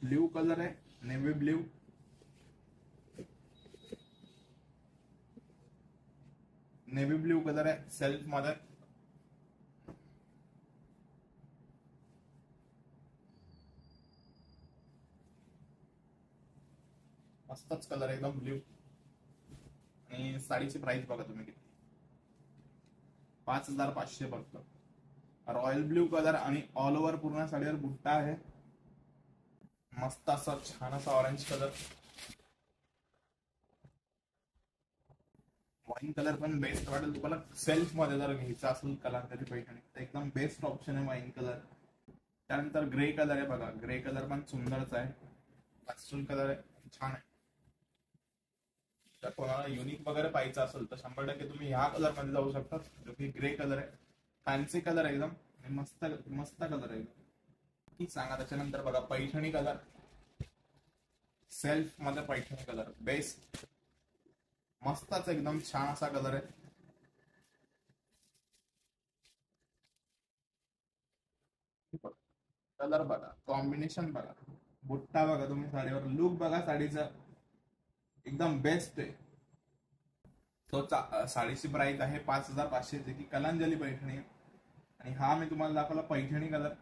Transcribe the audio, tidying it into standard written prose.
Blue colour आहे, navy blue. Navy blue colour आहे self मध्ये. मस्तच कलर एकदम ब्ल्यू. आणि साडीची प्राइस बघा तुम्ही किती, 5,500 फक्त. रॉयल ब्ल्यू कलर आणि ऑल ओव्हर पूर्ण साडीवर बुट्टा आहे. मस्त असा छान असा ऑरेंज कलर. वाईन कलर पण बेस्ट वाटेल तुम्हाला सेल्फ मध्ये जर घ्यायचा असेल कलांजली पैठणी तर एकदम बेस्ट ऑप्शन आहे वाईन कलर. त्यानंतर ग्रे कलर आहे बघा, ग्रे कलर पण सुंदरच आहे, पॅस्टल कलर आहे, छान आहे. तर कोणाला युनिक वगैरे पाहिजे असेल तर 100% तुम्ही ह्या कलर मध्ये जाऊ शकता, जो की ग्रे कलर आहे. फॅन्सी कलर एकदम आणि मस्त मस्त कलर आहे. की सांगा त्याच्यानंतर बघा पैठणी कलर, सेल्फ मध्ये पैठणी कलर बेस्ट, मस्तच एकदम छान असा कलर आहे. कलर बघा, कॉम्बिनेशन बघा, बुट्टा बघा, तुम्ही साडीवर लुक बघा साडीचा एकदम बेस्ट आहे. तो साडीची प्राइस आहे 5,500 जी की कलांजली पैठणी आहे. आणि हा मी तुम्हाला दाखवला पैठणी कलर.